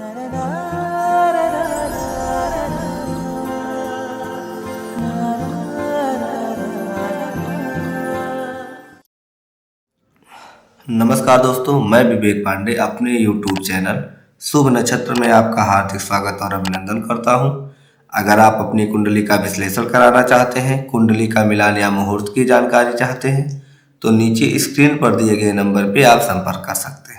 नमस्कार दोस्तों, मैं विवेक पांडे अपने YouTube चैनल शुभ नक्षत्र में आपका हार्दिक स्वागत और अभिनंदन करता हूं। अगर आप अपनी कुंडली का विश्लेषण कराना चाहते हैं, कुंडली का मिलान या मुहूर्त की जानकारी चाहते हैं, तो नीचे स्क्रीन पर दिए गए नंबर पे आप संपर्क कर सकते हैं।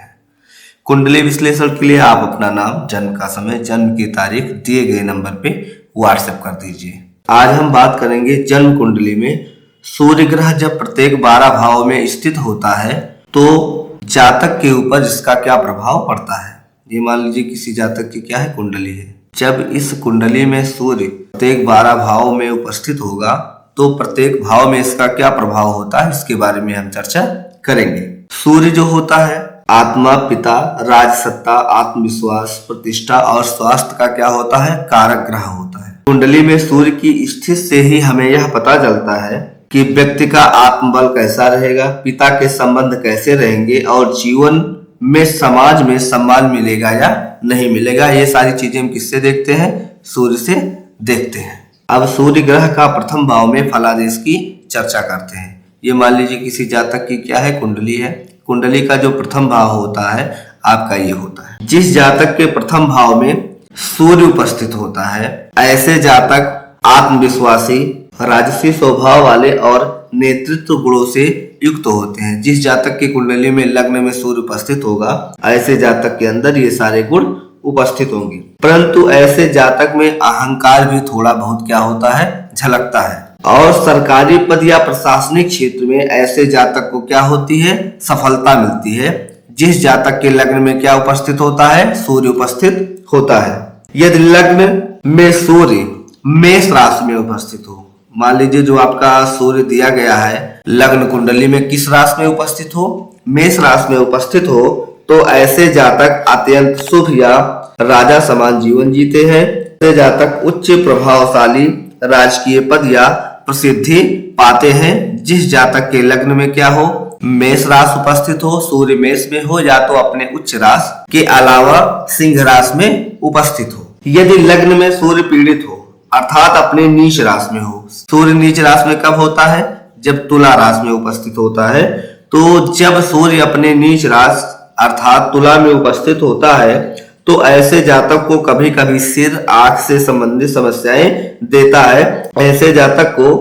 कुंडली विश्लेषण के लिए आप अपना नाम, जन्म का समय, जन्म की तारीख दिए गए नंबर पे व्हाट्सएप कर दीजिए। आज हम बात करेंगे जन्म कुंडली में सूर्य ग्रह जब प्रत्येक 12 भाव में स्थित होता है तो जातक के ऊपर इसका क्या प्रभाव पड़ता है। ये मान लीजिए किसी जातक की क्या है, कुंडली है। जब इस कुंडली में सूर्य प्रत्येक 12 भाव में उपस्थित होगा तो प्रत्येक भाव में इसका क्या प्रभाव होता है, इसके बारे में हम चर्चा करेंगे। सूर्य जो होता है आत्मा, पिता, राजसत्ता, आत्मविश्वास, प्रतिष्ठा और स्वास्थ्य का क्या होता है, कारक ग्रह होता है। कुंडली में सूर्य की स्थिति से ही हमें यह पता चलता है कि व्यक्ति का आत्मबल कैसा रहेगा, पिता के संबंध कैसे रहेंगे और जीवन में समाज में सम्मान मिलेगा या नहीं मिलेगा। ये सारी चीजें हम किससे देखते हैं, सूर्य से देखते हैं। अब सूर्य ग्रह का प्रथम भाव में फलादेश की चर्चा करते हैं। ये मान लीजिए किसी जातक की क्या है, कुंडली है। कुंडली का जो प्रथम भाव होता है आपका ये होता है। जिस जातक के प्रथम भाव में सूर्य उपस्थित होता है, ऐसे जातक आत्मविश्वासी, राजसी स्वभाव वाले और नेतृत्व गुणों से युक्त होते हैं। जिस जातक की कुंडली में लग्न में सूर्य उपस्थित होगा, ऐसे जातक के अंदर ये सारे गुण उपस्थित होंगे। परंतु ऐसे जातक में अहंकार भी थोड़ा बहुत क्या होता है, झलकता है। और सरकारी पद या प्रशासनिक क्षेत्र में ऐसे जातक को क्या होती है, सफलता मिलती है। जिस जातक के लग्न में क्या उपस्थित होता है, सूर्य उपस्थित होता है। यदि लग्न में सूर्य मेष राशि में उपस्थित हो, मान लीजिए जो आपका सूर्य दिया गया है लग्न कुंडली में किस राशि में उपस्थित हो, मेष राशि में उपस्थित हो, तो ऐसे जातक अत्यंत शुभ या राजा समान जीवन जीते हैं। ऐसे जातक उच्च प्रभावशाली राजकीय पद या प्रसिद्धि पाते हैं। जिस जातक के लग्न में क्या हो, मेष राशि उपस्थित हो, सूर्य मेष में हो या तो अपने उच्च राशि के अलावा सिंह राशि में उपस्थित हो। यदि लग्न में सूर्य पीड़ित हो अर्थात अपने नीच राशि में हो, सूर्य नीच राशि में कब होता है, जब तुला राशि में उपस्थित होता है। तो जब सूर्य अपने नीच राशि अर्थात तुला में उपस्थित होता है तो ऐसे जातक को कभी कभी सिर, आंख से संबंधित समस्याएं देता है। ऐसे जातक को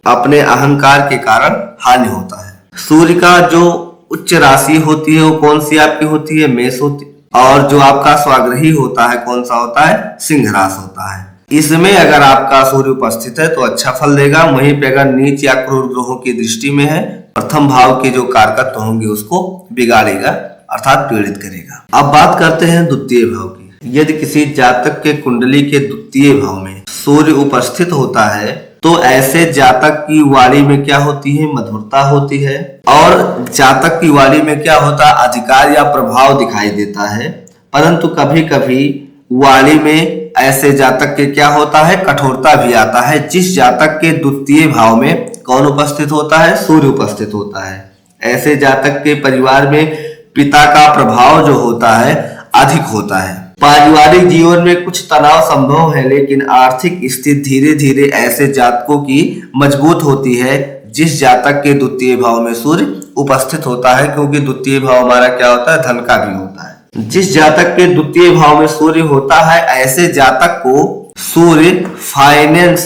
अपने अहंकार के कारण हानि होता है। सूर्य का जो उच्च राशि होती है वो कौन सी आपकी होती है, मेष होती है। और जो आपका स्वाग्रही होता है कौन सा होता है, सिंह राशि होता है। इसमें अगर आपका सूर्य उपस्थित है तो अच्छा फल देगा। वहीं पे अगर नीच या क्रूर ग्रहों की दृष्टि में है, प्रथम भाव के जो कारकत्व होंगे उसको बिगाड़ेगा अर्थात पीड़ित करेगा। अब बात करते हैं द्वितीय भाव की। यदि किसी जातक के कुंडली के द्वितीय भाव में सूर्य उपस्थित होता है तो ऐसे जातक की वाणी में क्या होती है, मधुरता होती है। और जातक की वाणी में क्या होता है, अधिकार या प्रभाव दिखाई देता है। परंतु कभी कभी वाणी में ऐसे जातक के क्या होता है, कठोरता भी आता है। जिस जातक के द्वितीय भाव में कौन उपस्थित होता है, सूर्य उपस्थित होता है, ऐसे जातक के परिवार में पिता का प्रभाव जो होता है अधिक होता है। पारिवारिक जीवन में कुछ तनाव संभव है, लेकिन आर्थिक स्थिति धीरे धीरे ऐसे जातकों की मजबूत होती है जिस जातक के द्वितीय भाव में सूर्य उपस्थित होता है। क्योंकि द्वितीय भाव हमारा क्या होता है, धन का भी होता है। जिस जातक के द्वितीय भाव में सूर्य होता है, ऐसे जातक को सूर्य फाइनेंस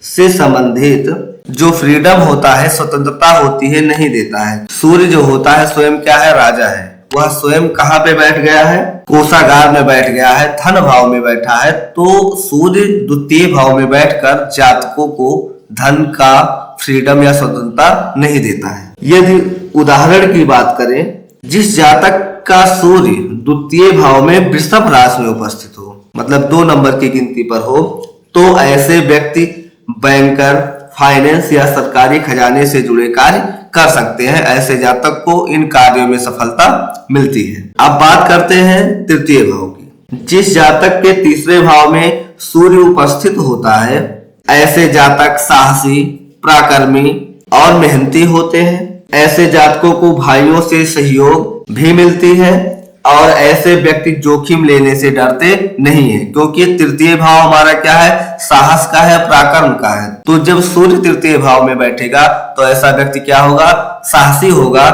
से संबंधित जो फ्रीडम होता है, स्वतंत्रता होती है, नहीं देता है। सूर्य जो होता है स्वयं क्या है, राजा है। वह स्वयं कहाँ पे बैठ गया है, कोषागार में बैठ गया है, धन भाव में बैठा है। तो सूर्य द्वितीय भाव में बैठकर जातकों को धन का फ्रीडम या स्वतंत्रता नहीं देता है। यदि उदाहरण की बात करें, जिस जातक का सूर्य द्वितीय भाव में वृषभ राशि में उपस्थित हो, मतलब 2 नंबर की गिनती पर हो, तो ऐसे व्यक्ति बैंकर, फाइनेंस या सरकारी खजाने से जुड़े कार्य कर सकते हैं। ऐसे जातक को इन कार्यों में सफलता मिलती है। अब बात करते हैं तृतीय भाव की। जिस जातक के तीसरे भाव में सूर्य उपस्थित होता है, ऐसे जातक साहसी, पराक्रमी और मेहनती होते हैं। ऐसे जातकों को भाइयों से सहयोग भी मिलती है और ऐसे व्यक्ति जोखिम लेने से डरते नहीं है, क्योंकि तृतीय भाव हमारा क्या है, साहस का है, पराक्रम का है। तो जब सूर्य तृतीय भाव में बैठेगा तो ऐसा व्यक्ति क्या होगा, साहसी होगा,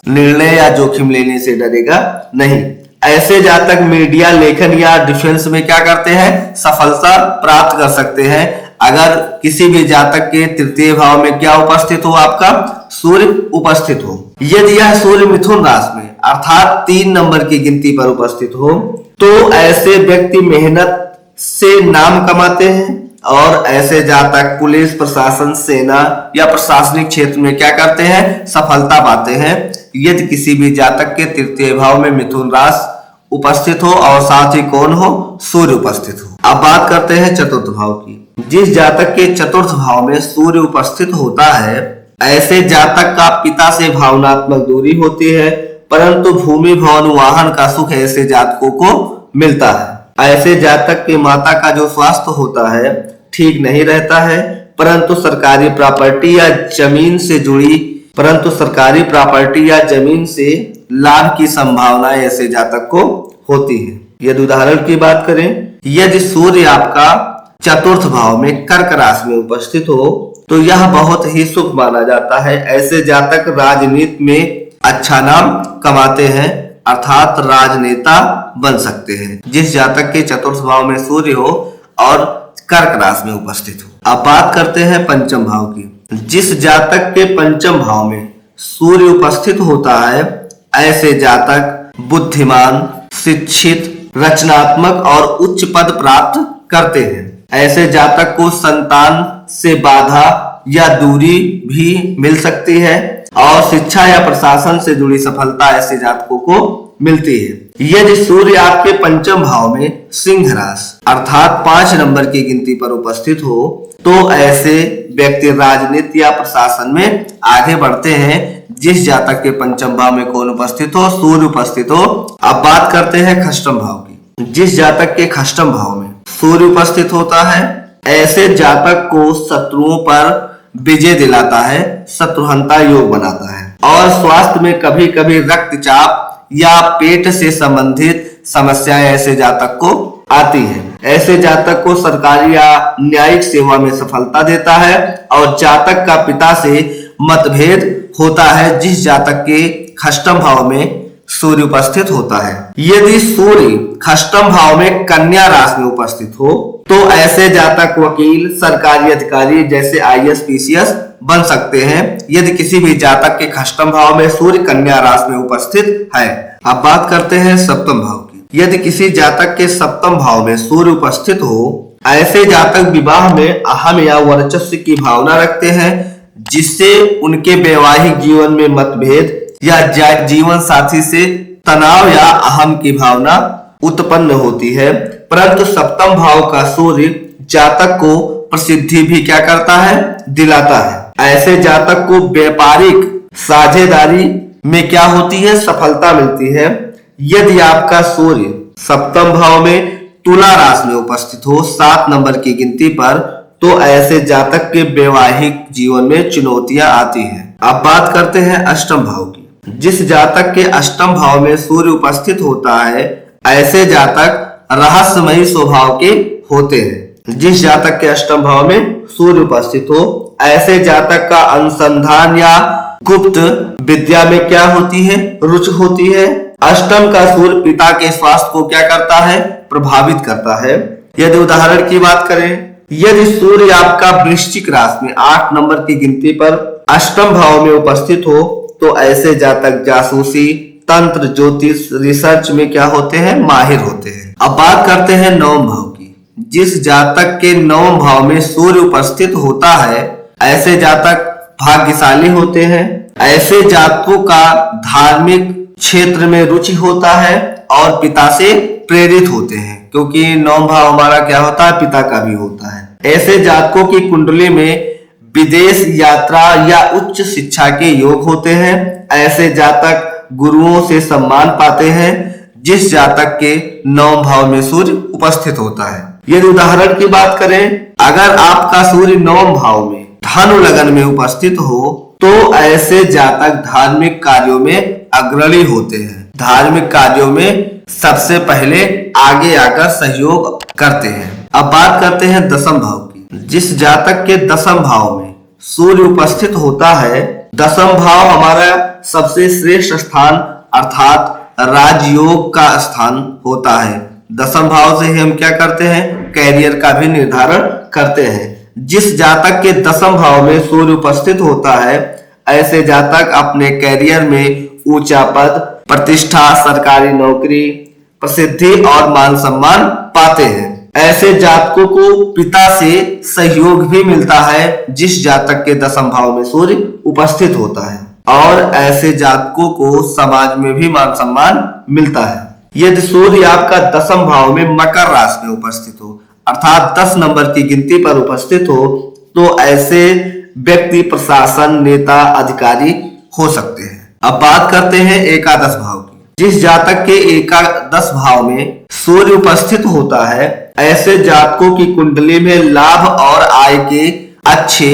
निर्णय या जोखिम लेने से डरेगा नहीं। ऐसे जातक मीडिया, लेखन या डिफेंस में क्या करते हैं, सफलता प्राप्त कर सकते हैं। अगर किसी भी जातक के तृतीय भाव में क्या उपस्थित हो, आपका सूर्य उपस्थित हो। यदि यह सूर्य मिथुन राशि में अर्थात 3 नंबर की गिनती पर उपस्थित हो तो ऐसे व्यक्ति मेहनत से नाम कमाते हैं और ऐसे जातक पुलिस, प्रशासन, सेना या प्रशासनिक क्षेत्र में क्या करते हैं, सफलता पाते हैं। यदि किसी भी जातक के तृतीय भाव में मिथुन राशि उपस्थित हो और साथ ही कौन हो, सूर्य उपस्थित हो। अब बात करते हैं चतुर्थ भाव की। जिस जातक के चतुर्थ भाव में सूर्य उपस्थित होता है, ऐसे जातक का पिता से भावनात्मक दूरी होती है, परंतु भूमि, भवन, वाहन का सुख ऐसे जातकों को मिलता है। ऐसे जातक के माता का जो स्वास्थ्य होता है ठीक नहीं रहता है, परंतु सरकारी प्रॉपर्टी या जमीन से लाभ की संभावना ऐसे जातक को होती है। यदि उदाहरण की बात करें, यदि सूर्य आपका चतुर्थ भाव में कर्क राशि में उपस्थित हो तो यह बहुत ही शुभ माना जाता है। ऐसे जातक राजनीति में अच्छा नाम कमाते हैं, अर्थात राजनेता बन सकते हैं। जिस जातक के चतुर्थ भाव में सूर्य हो और कर्क राशि में उपस्थित हो। अब बात करते हैं पंचम भाव की। जिस जातक के पंचम भाव में सूर्य उपस्थित होता है, ऐसे जातक बुद्धिमान, शिक्षित, रचनात्मक और उच्च पद प्राप्त करते हैं। ऐसे जातक को संतान से बाधा या दूरी भी मिल सकती है और शिक्षा या प्रशासन से जुड़ी सफलता ऐसे जातकों को मिलती है। यदि सूर्य आपके पंचम भाव में सिंह राशि अर्थात 5 नंबर की गिनती पर उपस्थित हो तो ऐसे व्यक्ति राजनीति या प्रशासन में आगे बढ़ते हैं। जिस जातक के पंचम भाव में कौन उपस्थित हो, सूर्य उपस्थित हो। अब बात करते हैं खष्टम भाव की। जिस जातक के खष्टम भाव में सूर्य उपस्थित होता है, ऐसे जातक को शत्रुओं पर विजय दिलाता है, शत्रुहंता योग बनाता है और स्वास्थ्य में कभी कभी रक्तचाप या पेट से संबंधित समस्याएं ऐसे जातक को आती है। ऐसे जातक को सरकारी या न्यायिक सेवा में सफलता देता है और जातक का पिता से मतभेद होता है। जिस जातक के खष्टम भाव में सूर्य उपस्थित होता है, यदि सूर्य खष्टम भाव में कन्या राशि में उपस्थित हो तो ऐसे जातक वकील, सरकारी अधिकारी जैसे IAS, PCS बन सकते हैं। यदि किसी भी जातक के खष्टम भाव में सूर्य कन्या राशि में उपस्थित है। अब बात करते हैं सप्तम भाव की। यदि किसी जातक के सप्तम भाव में सूर्य उपस्थित हो, ऐसे जातक विवाह में अहम या वर्चस्व की भावना रखते हैं, जिससे उनके वैवाहिक जीवन में मतभेद या जीवन साथी से तनाव या अहम की भावना उत्पन्न होती है। परंतु सप्तम भाव का सूर्य जातक को प्रसिद्धि भी क्या करता है, दिलाता है। ऐसे जातक को व्यापारिक साझेदारी में क्या होती है, सफलता मिलती है। यदि आपका सूर्य सप्तम भाव में तुला राशि में उपस्थित हो 7 नंबर की गिनती पर तो ऐसे जातक के वैवाहिक जीवन में चुनौतियां आती हैं। अब बात करते हैं अष्टम भाव की। जिस जातक के अष्टम भाव में सूर्य उपस्थित होता है, ऐसे जातक रहस्यमयी स्वभाव के होते हैं। जिस जातक के अष्टम भाव में सूर्य उपस्थित हो, ऐसे जातक का अनुसंधान या गुप्त विद्या में क्या होती है, रुचि होती है। अष्टम का सूर्य पिता के स्वास्थ्य को क्या करता है, प्रभावित करता है। यदि उदाहरण की बात करें, यदि सूर्य आपका वृश्चिक राशि में 8 नंबर की गिनती पर अष्टम भाव में उपस्थित हो तो ऐसे जातक जासूसी, तंत्र, ज्योतिष, रिसर्च में क्या होते हैं, माहिर होते हैं। अब बात करते हैं नवम भाव की। जिस जातक के नवम भाव में सूर्य उपस्थित होता है, ऐसे जातक भाग्यशाली होते हैं। ऐसे जातकों का धार्मिक क्षेत्र में रुचि होता है और पिता से प्रेरित होते हैं, क्योंकि नवम भाव हमारा क्या होता है, पिता का भी होता है। ऐसे जातकों की कुंडली में विदेश यात्रा या उच्च शिक्षा के योग होते हैं। ऐसे जातक गुरुओं से सम्मान पाते हैं। जिस जातक के नवम भाव में सूर्य उपस्थित होता है। यदि उदाहरण की बात करें, अगर आपका सूर्य नवम भाव में धनु लगन में उपस्थित हो तो ऐसे जातक धार्मिक कार्यों में अग्रणी होते हैं। धार्मिक कार्यों में सबसे पहले आगे आकर सहयोग करते हैं। अब बात करते हैं दसम भाव की। जिस जातक के दसम भाव में सूर्य उपस्थित होता है, दसम भाव हमारा सबसे श्रेष्ठ स्थान अर्थात राजयोग का स्थान होता है। दसम भाव से ही हम क्या करते हैं, कैरियर का भी निर्धारण करते हैं। जिस जातक के दसम भाव में सूर्य उपस्थित होता है, ऐसे जातक अपने कैरियर में ऊंचा पद, प्रतिष्ठा, सरकारी नौकरी, प्रसिद्धि और मान सम्मान पाते हैं। ऐसे जातकों को पिता से सहयोग भी मिलता है जिस जातक के दसम भाव में सूर्य उपस्थित होता है, और ऐसे जातकों को समाज में भी मान सम्मान मिलता है। यदि सूर्य आपका दसम भाव में मकर राशि में उपस्थित हो अर्थात 10 नंबर की गिनती पर उपस्थित हो, तो ऐसे व्यक्ति प्रशासन, नेता, अधिकारी हो सकते हैं। अब बात करते हैं एकादश भाव की। जिस जातक के एकादश भाव में सूर्य उपस्थित होता है, ऐसे जातकों की कुंडली में लाभ और आय के अच्छे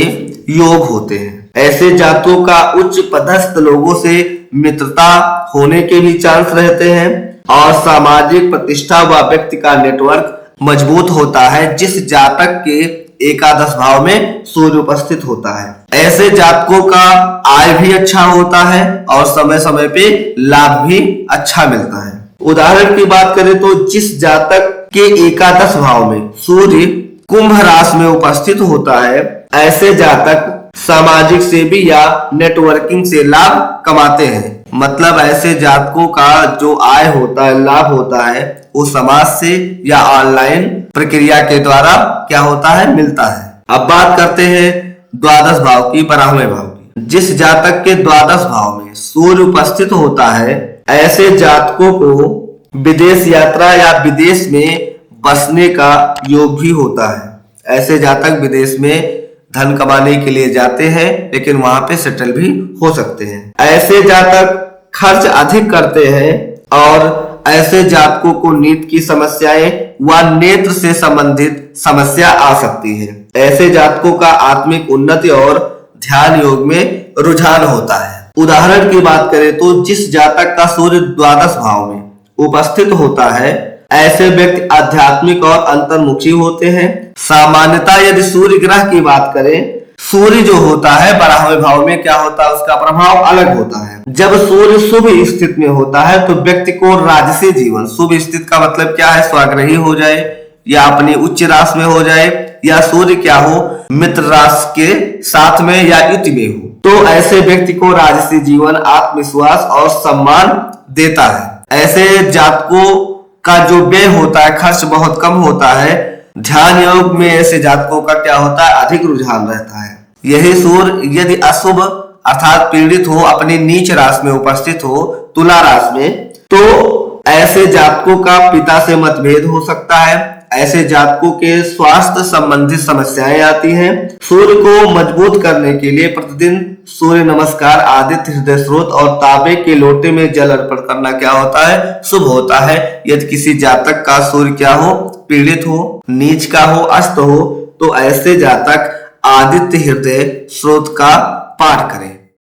योग होते हैं। ऐसे जातकों का उच्च पदस्थ लोगों से मित्रता होने के भी चांस रहते हैं और सामाजिक प्रतिष्ठा व व्यक्ति का नेटवर्क मजबूत होता है जिस जातक के एकादश भाव में सूर्य उपस्थित होता है। ऐसे जातकों का आय भी अच्छा होता है और समय समय पे लाभ भी अच्छा मिलता है। उदाहरण की बात करें तो जिस जातक के एकादश भाव में सूर्य कुंभ राशि में उपस्थित होता है, ऐसे जातक सामाजिक सेवी या नेटवर्किंग से लाभ कमाते हैं। मतलब ऐसे जातकों का जो आय होता है, लाभ होता है, वो समाज से या ऑनलाइन प्रक्रिया के द्वारा क्या होता है, मिलता है। अब बात करते हैं द्वादश भाव की, 12वें भाव की। जिस जातक के द्वादश भाव में सूर्य उपस्थित होता है, ऐसे जातकों को विदेश यात्रा या विदेश में बसने का योग भी होता है। ऐसे जातक विदेश में धन कमाने के लिए जाते हैं, लेकिन वहां पे सेटल भी हो सकते हैं। ऐसे जातक खर्च अधिक करते हैं और ऐसे जातकों को नींद की समस्याएं व नेत्र से संबंधित समस्या आ सकती है। ऐसे जातकों का आत्मिक उन्नति और ध्यान योग में रुझान होता है। उदाहरण की बात करें तो जिस जातक का सूर्य द्वादश भाव में उपस्थित होता है, ऐसे व्यक्ति आध्यात्मिक और अंतर्मुखी होते हैं। सामान्यतः यदि सूर्य ग्रह की बात करें, सूर्य जो होता है 12वें भाव में क्या होता है, उसका प्रभाव अलग होता है। जब सूर्य शुभ स्थिति में होता है तो व्यक्ति को राजसी जीवन, शुभ स्थिति का मतलब क्या है, स्वाग्रही हो जाए या अपनी उच्च राशि में हो जाए, या सूर्य क्या हो, मित्र राशि के साथ में या युति में हो, तो ऐसे व्यक्ति को राजसी जीवन, आत्मविश्वास और सम्मान देता है। ऐसे जातकों का जो व्यय होता है, खर्च बहुत कम होता है। ध्यान योग में ऐसे जातकों का क्या होता है, अधिक रुझान रहता है। यही सूर्य यदि अशुभ अर्थात पीड़ित हो, अपनी नीच राशि में उपस्थित हो, तुला राशि में, तो ऐसे जातकों का पिता से मतभेद हो सकता है। ऐसे जातकों के स्वास्थ्य संबंधित समस्याएं आती हैं। सूर्य को मजबूत करने के लिए प्रतिदिन सूर्य नमस्कार, आदित्य हृदय स्रोत और तांबे के लोटे में जल अर्पण करना क्या होता है, शुभ होता है। यदि किसी जातक का सूर्य क्या हो, पीड़ित हो, नीच का हो, अस्त हो, तो ऐसे जातक आदित्य हृदय स्रोत का पाठ करें।